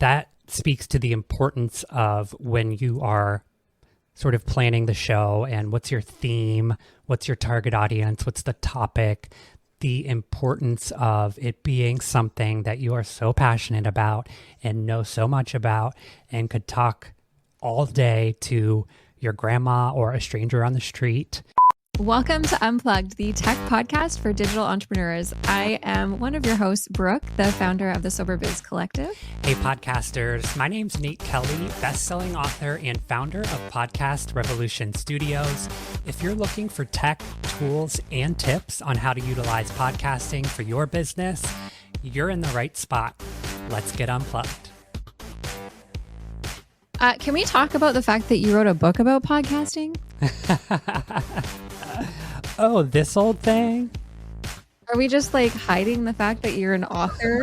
that speaks to the importance of when you are sort of planning the show and what's your theme, what's your target audience, what's the topic, the importance of it being something that you are so passionate about and know so much about and could talk all day to your grandma or a stranger on the street. Welcome to Unplugged, the tech podcast for digital entrepreneurs. I am one of your hosts, Brooke, the founder of the Sober Biz Collective. Hey, podcasters. My name's Nate Kelly, best-selling author and founder of Podcast Revolution Studios. If you're looking for tech, tools, and tips on how to utilize podcasting for your business, you're in the right spot. Let's get unplugged. Can we talk about the fact that you wrote a book about podcasting? Oh, this old thing? Are we just like hiding the fact that you're an author?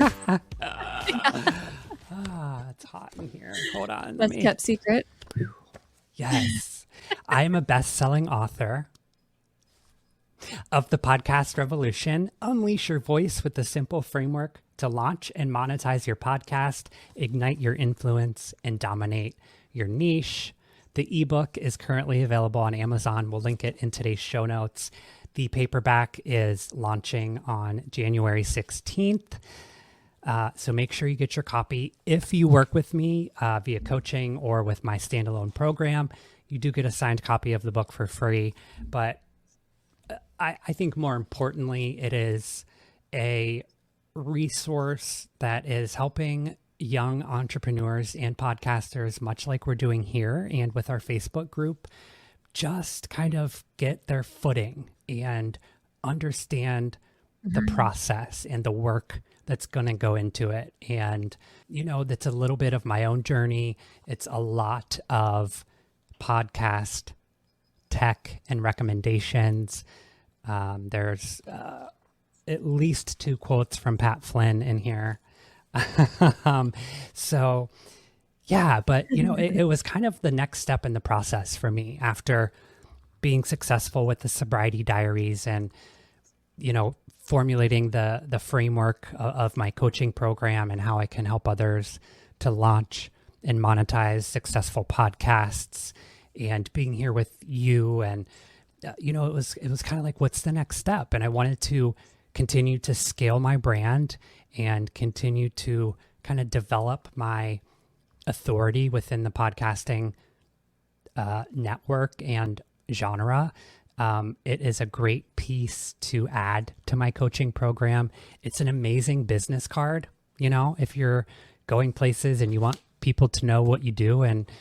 It's hot in here. Hold on. That's kept secret. Yes. I am a best-selling author of the Podcast Revolution. Unleash your voice with the simple framework to launch and monetize your podcast, ignite your influence, and dominate your niche. The ebook is currently available on Amazon. We'll link it in today's show notes. The paperback is launching on January 16th. So make sure you get your copy. If you work with me via coaching or with my standalone program, you do get a signed copy of the book for free. But I think more importantly, it is a resource that is helping young entrepreneurs and podcasters, much like we're doing here and with our Facebook group, just kind of get their footing and understand the process and the work that's going to go into it. And, you know, that's a little bit of my own journey. It's a lot of podcast tech and recommendations. There's at least 2 quotes from Pat Flynn in here. So yeah, but you know, it was kind of the next step in the process for me after being successful with the sobriety diaries and, you know, formulating the framework of my coaching program and how I can help others to launch and monetize successful podcasts, and being here with you. And, you know, it was kind of like, what's the next step? And I wanted to continue to scale my brand and continue to kind of develop my authority within the podcasting network and genre. It is a great piece to add to my coaching program. It's an amazing business card. You know, if you're going places and you want people to know what you do and,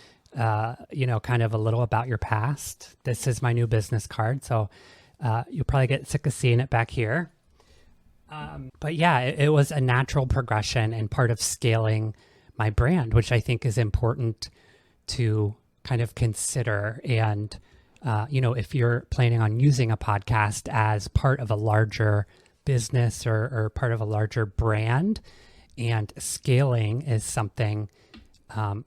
you know, kind of a little about your past, this is my new business card. So you'll probably get sick of seeing it back here. But yeah, it was a natural progression and part of scaling my brand, which I think is important to kind of consider. And, you know, if you're planning on using a podcast as part of a larger business or part of a larger brand, and scaling is something,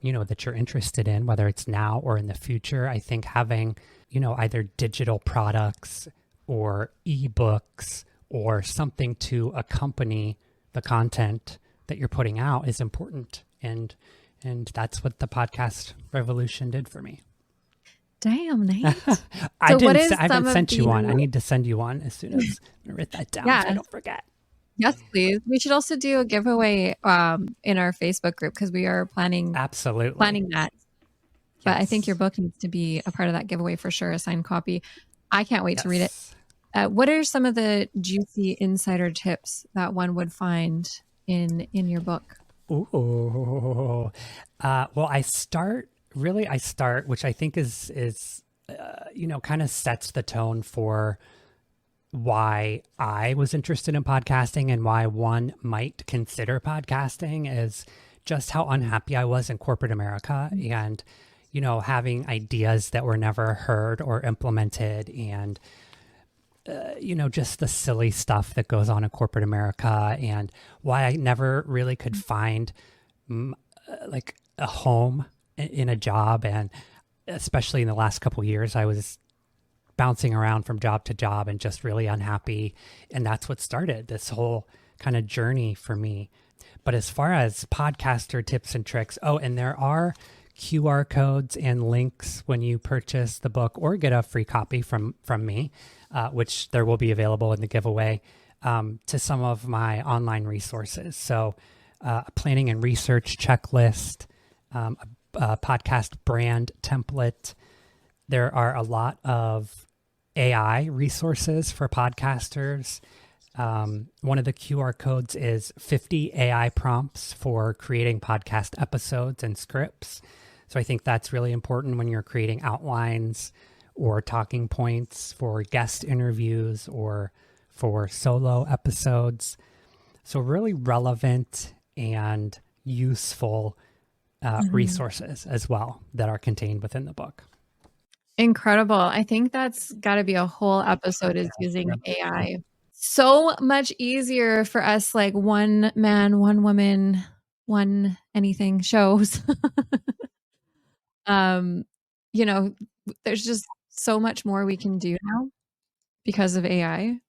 you know, that you're interested in, whether it's now or in the future, I think having, you know, either digital products or ebooks or something to accompany the content that you're putting out is important. And that's what the Podcast Revolution did for me. Damn, Nate. I haven't sent you one. I need to send you one as soon as I write that down so I don't forget. Yes, please. We should also do a giveaway in our Facebook group because we are planning that. But yes. I think your book needs to be a part of that giveaway for sure, a signed copy. I can't wait to read it. What are some of the juicy insider tips that one would find in your book? Ooh. Well, I start, which I think is you know, kind of sets the tone for why I was interested in podcasting and why one might consider podcasting, is just how unhappy I was in corporate America and, you know, having ideas that were never heard or implemented, and you know, just the silly stuff that goes on in corporate America, and why I never really could find like a home in a job. And especially in the last couple of years, I was bouncing around from job to job and just really unhappy. And that's what started this whole kind of journey for me But as far as podcaster tips and tricks, and there are QR codes and links when you purchase the book or get a free copy from me, which there will be available in the giveaway, to some of my online resources. So a planning and research checklist, a podcast brand template. There are a lot of AI resources for podcasters. One of the QR codes is 50 AI prompts for creating podcast episodes and scripts. So I think that's really important when you're creating outlines or talking points for guest interviews or for solo episodes. So really relevant and useful resources as well that are contained within the book. Incredible. I think that's got to be a whole episode is using AI. So much easier for us, like one man, one woman, one anything shows. There's just so much more we can do now because of AI.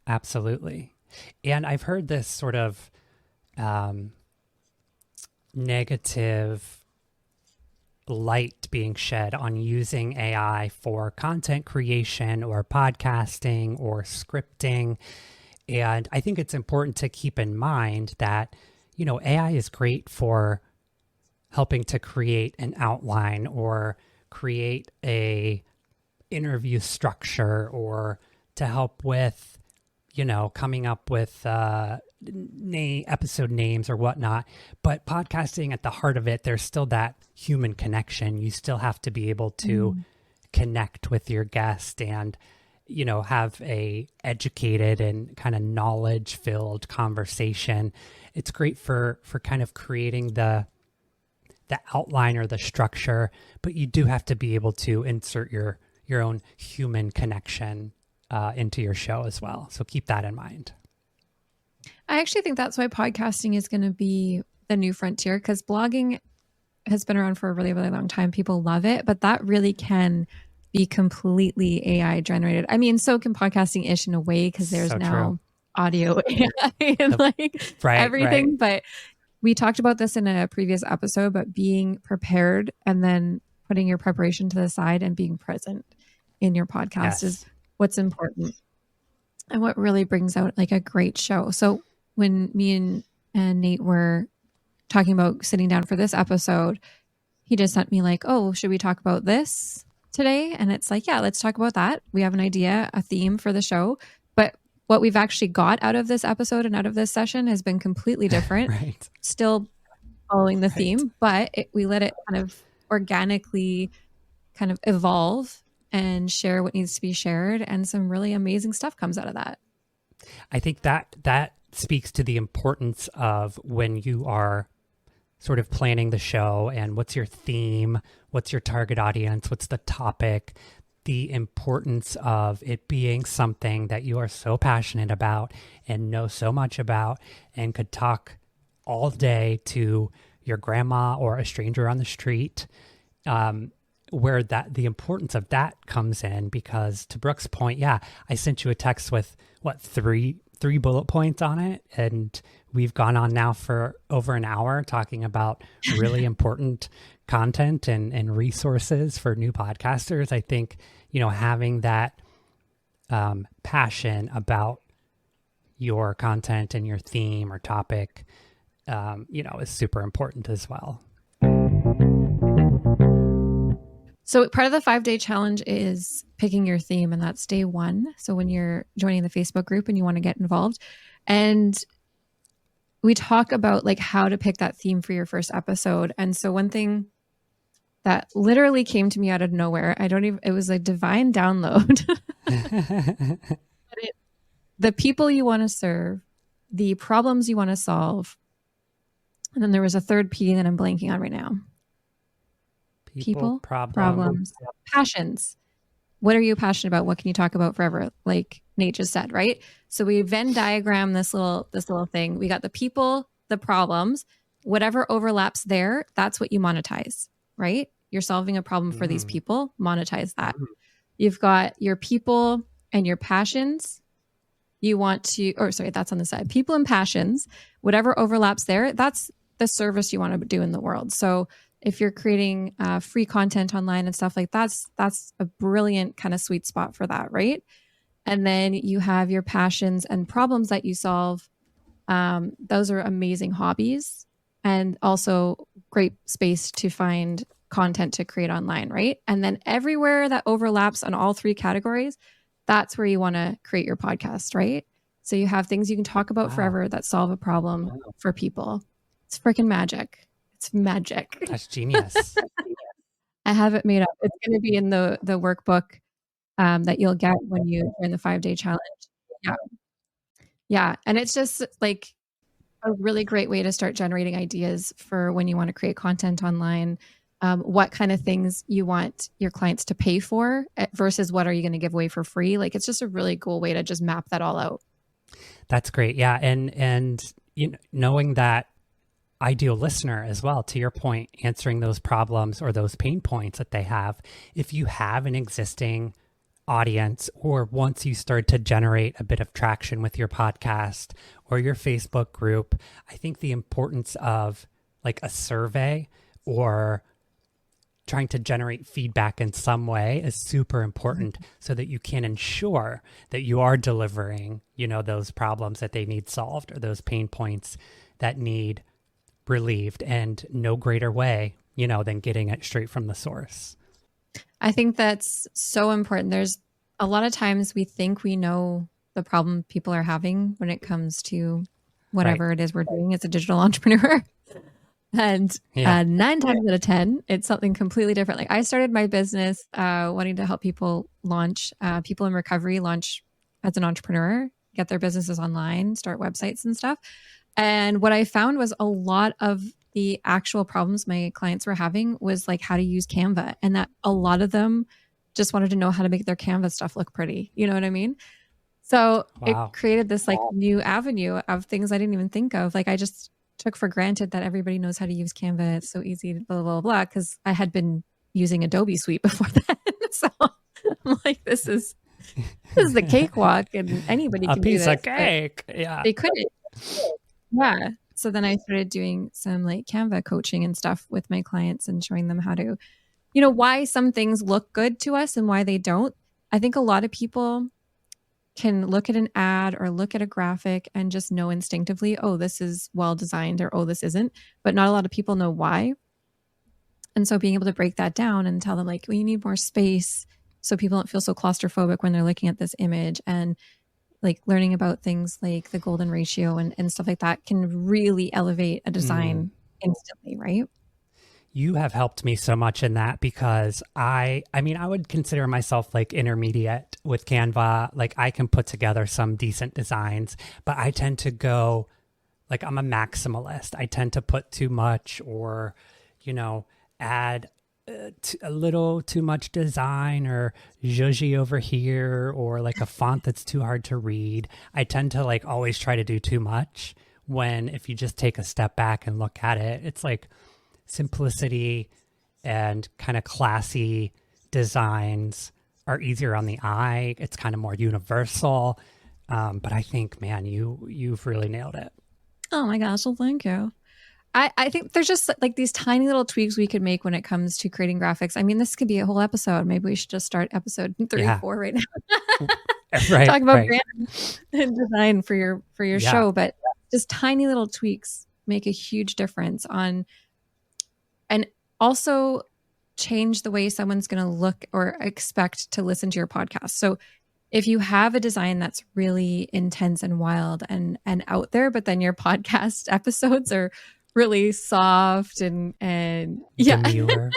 Absolutely. And I've heard this sort of negative light being shed on using AI for content creation or podcasting or scripting. And I think it's important to keep in mind that, AI is great for helping to create an outline or create a interview structure or to help with, coming up with episode names or whatnot. But podcasting, at the heart of it, there's still that human connection. You still have to be able to connect with your guest and, have a educated and kind of knowledge filled conversation. It's great for kind of creating the outline or the structure, but you do have to be able to insert your own human connection into your show as well. So keep that in mind. I actually think that's why podcasting is going to be the new frontier, because blogging has been around for a really, really long time. People love it, but that really can be completely AI generated. I mean, so can podcasting ish in a way, because there's now audio AI and everything. Right. But we talked about this in a previous episode, but being prepared and then putting your preparation to the side and being present in your podcast is what's important and what really brings out like a great show. So when me and Nate were talking about sitting down for this episode, he just sent me like, oh, should we talk about this today? And it's like, yeah, let's talk about that. We have an idea, a theme for the show, but what we've actually got out of this episode and out of this session has been completely different. Right. Still following the theme, but we let it kind of organically kind of evolve and share what needs to be shared. And some really amazing stuff comes out of that. I think that speaks to the importance of when you are sort of planning the show and what's your theme, what's your target audience, what's the topic, the importance of it being something that you are so passionate about and know so much about and could talk all day to your grandma or a stranger on the street, where the importance of that comes in. Because to Brooke's point, I sent you a text with three bullet points on it, and we've gone on now for over an hour talking about really important content and resources for new podcasters. I think, having that passion about your content and your theme or topic, is super important as well. So part of the 5-day challenge is picking your theme, and that's day 1. So when you're joining the Facebook group and you want to get involved, and we talk about like how to pick that theme for your first episode. And so one thing that literally came to me out of nowhere, it was a divine download. The people you want to serve, the problems you want to solve. And then there was a third P that I'm blanking on right now. People, problems, passions. What are you passionate about? What can you talk about forever? Like Nate just said, right? So we Venn diagram this little thing. We got the people, the problems, whatever overlaps there, that's what you monetize, right? You're solving a problem for these people, monetize that. You've got your people and your passions. you want to, or sorry, that's on the side. People and passions, whatever overlaps there, that's the service you want to do in the world. So if you're creating free content online and stuff like that's a brilliant kind of sweet spot for that, right? And then you have your passions and problems that you solve. Those are amazing hobbies and also great space to find content to create online, right? And then everywhere that overlaps on all three categories, that's where you want to create your podcast, right? So you have things you can talk about forever that solve a problem for people. It's freaking magic. It's magic. That's genius. I have it made up. It's going to be in the workbook that you'll get when you join the 5-day challenge. Yeah. Yeah. And it's just like a really great way to start generating ideas for when you want to create content online. What kind of things you want your clients to pay for versus what are you going to give away for free? Like, it's just a really cool way to just map that all out. That's great. Yeah. And you know, knowing that ideal listener as well, to your point, answering those problems or those pain points that they have. If you have an existing audience, or once you start to generate a bit of traction with your podcast or your Facebook group, I think the importance of like a survey or trying to generate feedback in some way is super important so that you can ensure that you are delivering, you know, those problems that they need solved or those pain points that need relieved, and no greater way, you know, than getting it straight from the source. I think that's so important. There's a lot of times we think we know the problem people are having when it comes to whatever it is we're doing as a digital entrepreneur. And 9 times out of 10, it's something completely different. Like, I started my business wanting to help people launch, people in recovery launch as an entrepreneur, get their businesses online, start websites and stuff. And what I found was a lot of the actual problems my clients were having was like how to use Canva, and that a lot of them just wanted to know how to make their Canva stuff look pretty. You know what I mean? So it created this like new avenue of things I didn't even think of. Like, I just took for granted that everybody knows how to use Canva. It's so easy, blah, blah, blah, because I had been using Adobe Suite before that. So I'm like, this is the cakewalk, and anybody can do this. A piece of cake. Yeah. They couldn't. Yeah. So then I started doing some like Canva coaching and stuff with my clients and showing them how to, you know, why some things look good to us and why they don't. I think a lot of people can look at an ad or look at a graphic and just know instinctively, oh, this is well designed, or oh, this isn't. But not a lot of people know why. And so being able to break that down and tell them like, well, you need more space so people don't feel so claustrophobic when they're looking at this image, and like learning about things like the golden ratio and stuff like that can really elevate a design instantly, right? You have helped me so much in that, because I mean, I would consider myself like intermediate with Canva. Like, I can put together some decent designs, but I tend to go like, I'm a maximalist. I tend to put too much, or, you know, add a little too much design, or zhuzhy over here, or like a font that's too hard to read. I tend to like always try to do too much, when if you just take a step back and look at it, it's like simplicity and kind of classy designs are easier on the eye. It's kind of more universal. But I think, man, you've really nailed it. Oh my gosh. Well, thank you. I think there's just like these tiny little tweaks we could make when it comes to creating graphics. I mean, this could be a whole episode. Maybe we should just start episode 3 or 4 right now. Talk about brand and design for your show. But just tiny little tweaks make a huge difference on, and also change the way someone's going to look or expect to listen to your podcast. So if you have a design that's really intense and wild and out there, but then your podcast episodes are really soft and demure,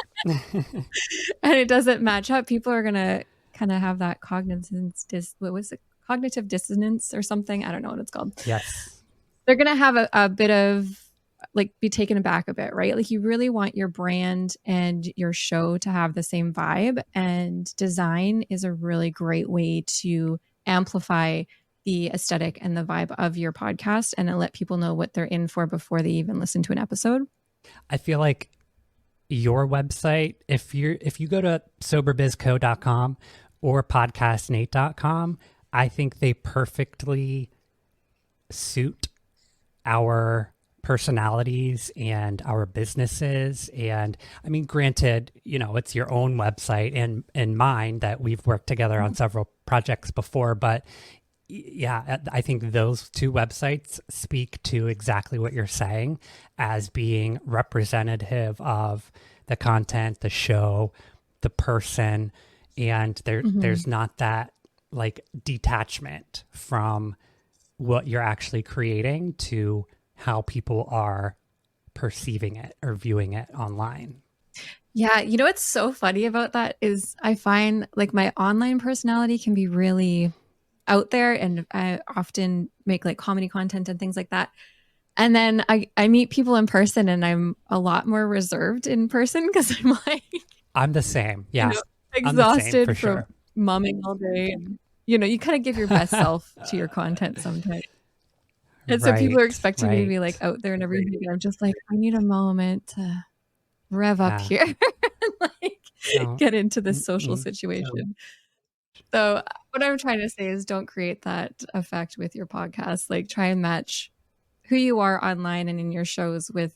and it doesn't match up, people are gonna kind of have that cognitive dissonance or something. I don't know what it's called. Yes, they're gonna have a bit of like be taken aback a bit, right? Like, you really want your brand and your show to have the same vibe, and design is a really great way to amplify the aesthetic and the vibe of your podcast, and let people know what they're in for before they even listen to an episode. I feel like your website, if you go to soberbizco.com or podcastnate.com, I think they perfectly suit our personalities and our businesses. And I mean, granted, it's your own website and mine that we've worked together on several projects before, but yeah, I think those two websites speak to exactly what you're saying as being representative of the content, the show, the person, and there's not that like detachment from what you're actually creating to how people are perceiving it or viewing it online. Yeah, what's so funny about that is I find like my online personality can be really out there, and I often make like comedy content and things like that. And then I meet people in person and I'm a lot more reserved in person because I'm like, I'm the same. Yeah. Exhausted from sure. Mumming all day. And, you kind of give your best self to your content sometimes. And so people are expecting me to be like out there and everything. And I'm just like, I need a moment to rev up here and like get into this social situation. So what I'm trying to say is don't create that effect with your podcast. Like try and match who you are online and in your shows with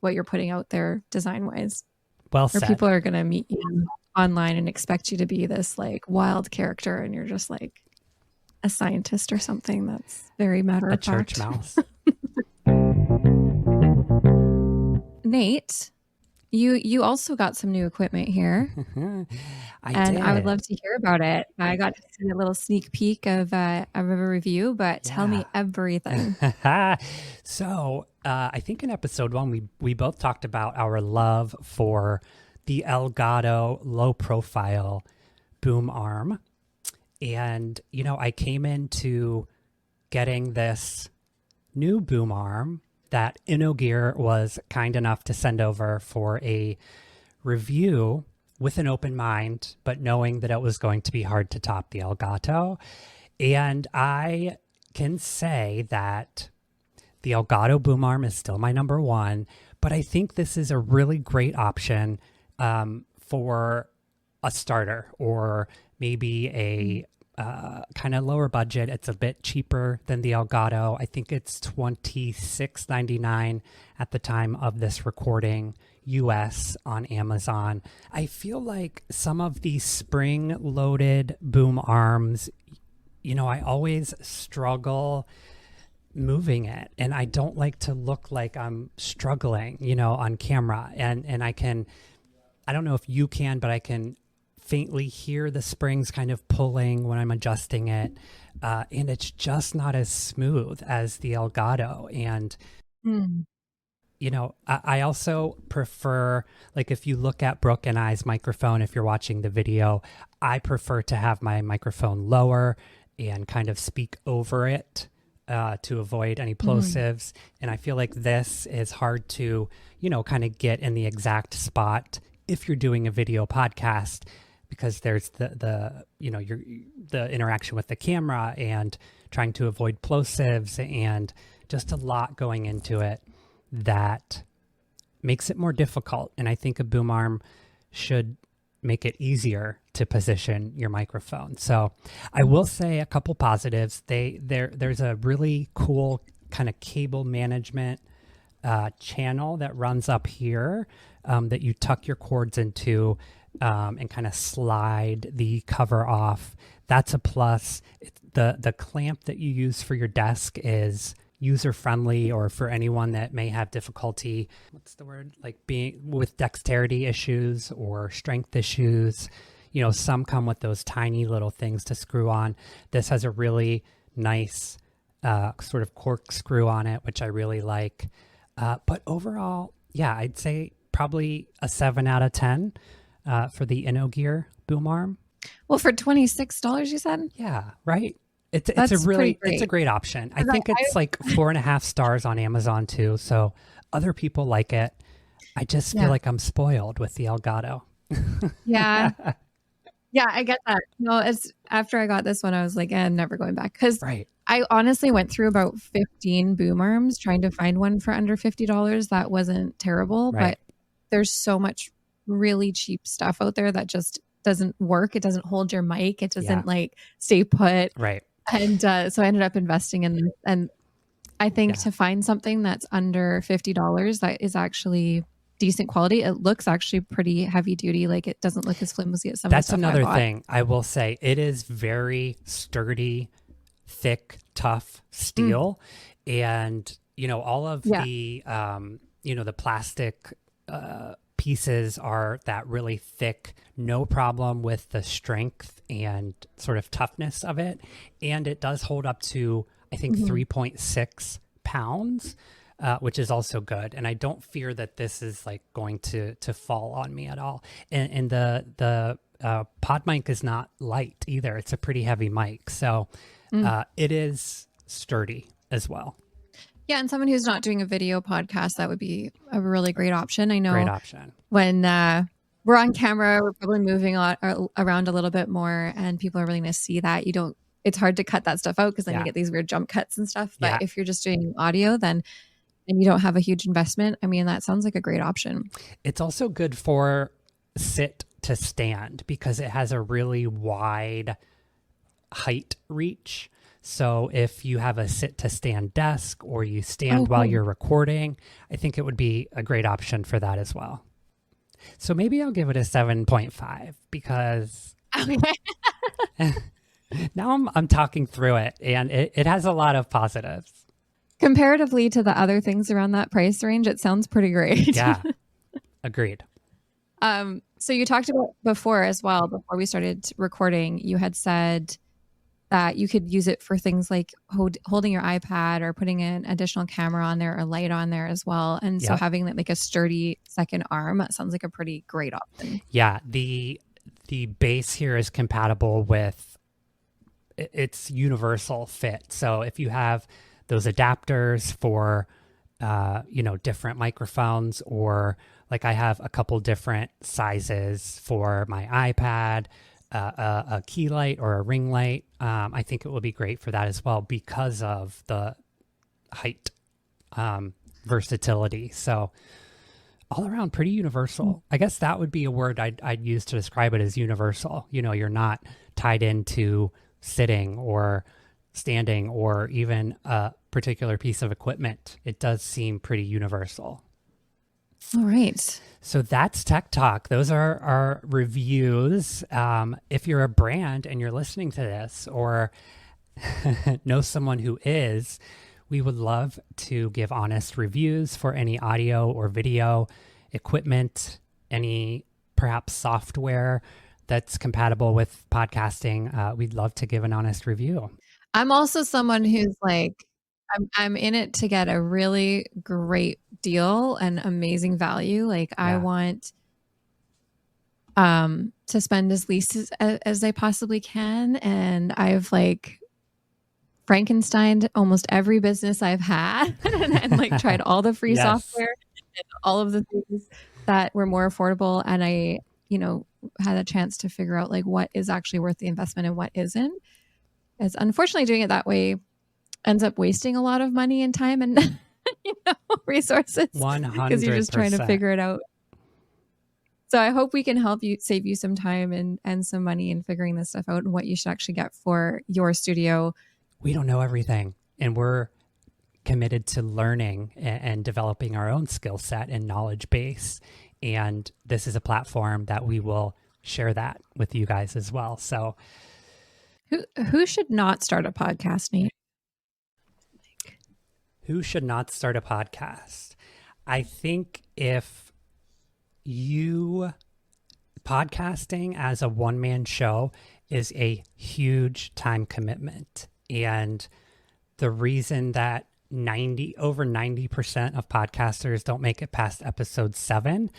what you're putting out there design wise. Well said. Or people are going to meet you online and expect you to be this like wild character and you're just like a scientist or something that's very matter of fact. A church mouse. Nate, you also got some new equipment here. I did. I would love to hear about it. I got to see a little sneak peek of a review, but tell me everything. So I think in episode 1, we both talked about our love for the Elgato low profile boom arm. And, I came into getting this new boom arm that InnoGear was kind enough to send over for a review with an open mind, but knowing that it was going to be hard to top the Elgato. And I can say that the Elgato boom arm is still my number 1, but I think this is a really great option for a starter or maybe a kind of lower budget. It's a bit cheaper than the Elgato. I think it's $26.99 at the time of this recording, US on Amazon. I feel like some of these spring-loaded boom arms, I always struggle moving it, and I don't like to look like I'm struggling, on camera. And I don't know if you can, but I can faintly hear the springs kind of pulling when I'm adjusting it. And it's just not as smooth as the Elgato. And, I also prefer, like if you look at Brooke and I's microphone, if you're watching the video, I prefer to have my microphone lower and kind of speak over it to avoid any plosives. And I feel like this is hard to, kind of get in the exact spot if you're doing a video podcast, because there's the interaction with the camera and trying to avoid plosives and just a lot going into it that makes it more difficult. And I think a boom arm should make it easier to position your microphone. So I will say a couple positives. There's a really cool kind of cable management channel that runs up here that you tuck your cords into and kind of slide the cover off. That's a plus. The clamp that you use for your desk is user-friendly, or for anyone that may have difficulty, like being with dexterity issues or strength issues. Some come with those tiny little things to screw on. This has a really nice sort of corkscrew on it, which I really like. But overall, yeah, I'd say probably a 7 out of 10 for the InnoGear boom arm. Well, for $26, you said? Yeah, right. It's a great option. I think it's like 4.5 stars on Amazon too. So other people like it. I just feel like I'm spoiled with the Elgato. Yeah. Yeah, I get that. After I got this one, I was like, never going back. Because I honestly went through about 15 boom arms trying to find one for under $50. That wasn't terrible, but there's so much really cheap stuff out there that just doesn't work. It doesn't hold your mic. It doesn't like stay put. Right. And so I ended up investing in this. And I think to find something that's under $50 that is actually decent quality, it looks actually pretty heavy duty. Like it doesn't look as flimsy as some of the stuff another thing I will say. It is very sturdy, thick, tough steel. And, you know, all of the, you know, the plastic pieces are that really thick, no problem with the strength and sort of toughness of it. And it does hold up to, I think, 3.6 pounds, which is also good. And I don't fear that this is like going to fall on me at all. And the pod mic is not light either. It's a pretty heavy mic. So it is sturdy as well. Yeah, and someone who's not doing a video podcast, that would be a really great option. I know great option. When we're on camera, we're probably moving around a little bit more, and people are really going to see that. It's hard to cut that stuff out because then you get these weird jump cuts and stuff. But if you're just doing audio, then and you don't have a huge investment, I mean, that sounds like a great option. It's also good for sit to stand because it has a really wide height reach. So if you have a sit to stand desk or you stand while you're recording, I think it would be a great option for that as well. So maybe I'll give it a 7.5 because now I'm talking through it and it has a lot of positives. Comparatively to the other things around that price range, it sounds pretty great. Yeah, agreed. So you talked about before as well, before we started recording, you had said that you could use it for things like holding your iPad or putting an additional camera on there or light on there as well. And so having like a sturdy second arm, that sounds like a pretty great option. Yeah, the base here is compatible with, it's universal fit. So if you have those adapters for, you know, different microphones, or like I have a couple different sizes for my iPad, a key light or a ring light. I think it will be great for that as well because of the height versatility. So all around pretty universal. I guess that would be a word I'd use to describe it, as universal. You know, you're not tied into sitting or standing or even a particular piece of equipment. It does seem pretty universal. All right. So that's Tech Talk. Those are our reviews. If you're a brand and you're listening to this or know someone who is, we would love to give honest reviews for any audio or video equipment, any perhaps software that's compatible with podcasting. We'd love to give an honest review. I'm also someone who's like, I'm in it to get a really great deal and amazing value. Like I want to spend as least as I possibly can. And I've like Frankensteined almost every business I've had and like tried all the free software and all of the things that were more affordable. And I, you know, had a chance to figure out like what is actually worth the investment and what isn't. As unfortunately doing it that way ends up wasting a lot of money and time and you know, resources 100%. because you're just trying to figure it out. So I hope we can help you, save you some time and some money in figuring this stuff out and what you should actually get for your studio. We don't know everything, and we're committed to learning and developing our own skill set and knowledge base. And this is a platform that we will share that with you guys as well. So who should not start a podcast, Nate? Who should not start a podcast? I think if podcasting as a one-man show is a huge time commitment. And the reason that over 90% of podcasters don't make it past episode 7,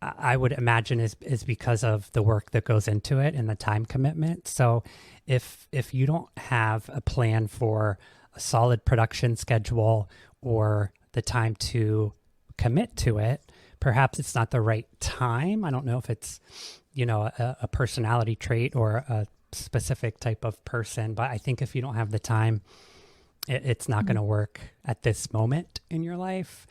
I would imagine is because of the work that goes into it and the time commitment. So if you don't have a plan for a solid production schedule or the time to commit to it, perhaps it's not the right time. I don't know if it's, you know, a personality trait or a specific type of person, but I think if you don't have the time, it's not going to work at this moment in your life.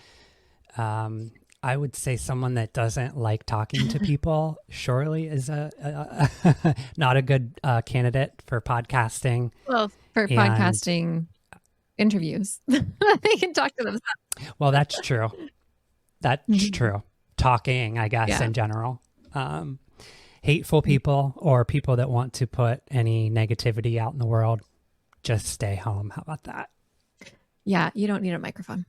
I would say someone that doesn't like talking to people surely is not a good candidate for podcasting. Well, for podcasting interviews, they can talk to themselves. Well, that's true. That's true. Talking, I guess, in general. Hateful people or people that want to put any negativity out in the world, just stay home. How about that? Yeah, you don't need a microphone.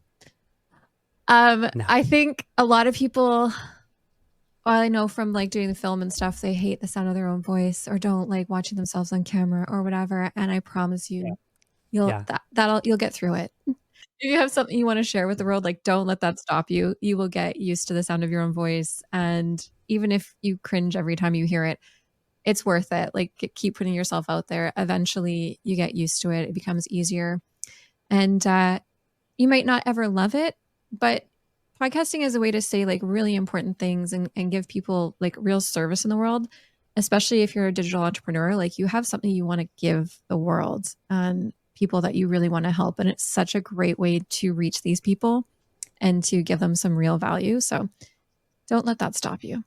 No. I think a lot of people, I know from like doing the film and stuff, they hate the sound of their own voice or don't like watching themselves on camera or whatever. And I promise you, you'll get through it. If you have something you want to share with the world, like don't let that stop you. You will get used to the sound of your own voice. And even if you cringe every time you hear it, it's worth it. Like keep putting yourself out there. Eventually you get used to it. It becomes easier. And you might not ever love it, but podcasting is a way to say like really important things and give people like real service in the world, especially if you're a digital entrepreneur. Like you have something you want to give the world and people that you really want to help. And it's such a great way to reach these people and to give them some real value. So don't let that stop you.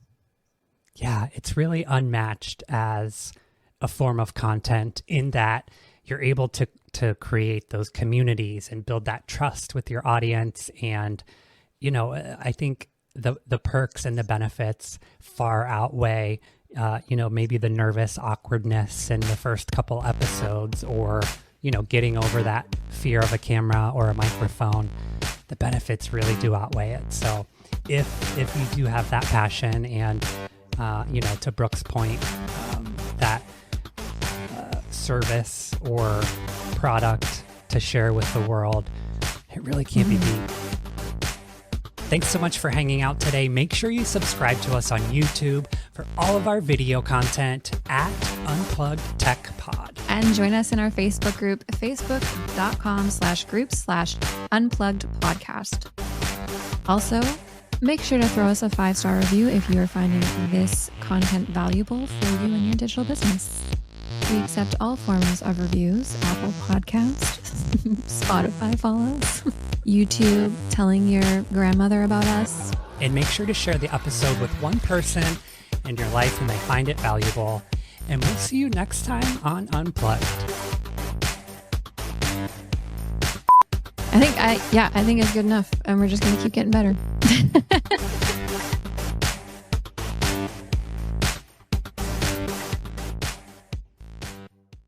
Yeah, it's really unmatched as a form of content in that you're able to create those communities and build that trust with your audience. And, you know, I think the perks and the benefits far outweigh, you know, maybe the nervous awkwardness in the first couple episodes or, you know, getting over that fear of a camera or a microphone. The benefits really do outweigh it. So if you do have that passion and, you know, to Brooke's point, that service or product to share with the world, it really can't be beat. Thanks so much for hanging out today. Make sure you subscribe to us on YouTube for all of our video content at Unplugged Tech Pod. And join us in our Facebook group, facebook.com/group/unpluggedpodcast. Also, make sure to throw us a 5-star review if you are finding this content valuable for you and your digital business. We accept all forms of reviews, Apple Podcasts, Spotify follows, YouTube, telling your grandmother about us. And make sure to share the episode with one person in your life who may find it valuable. And we'll see you next time on Unplugged. I think it's good enough, and we're just going to keep getting better.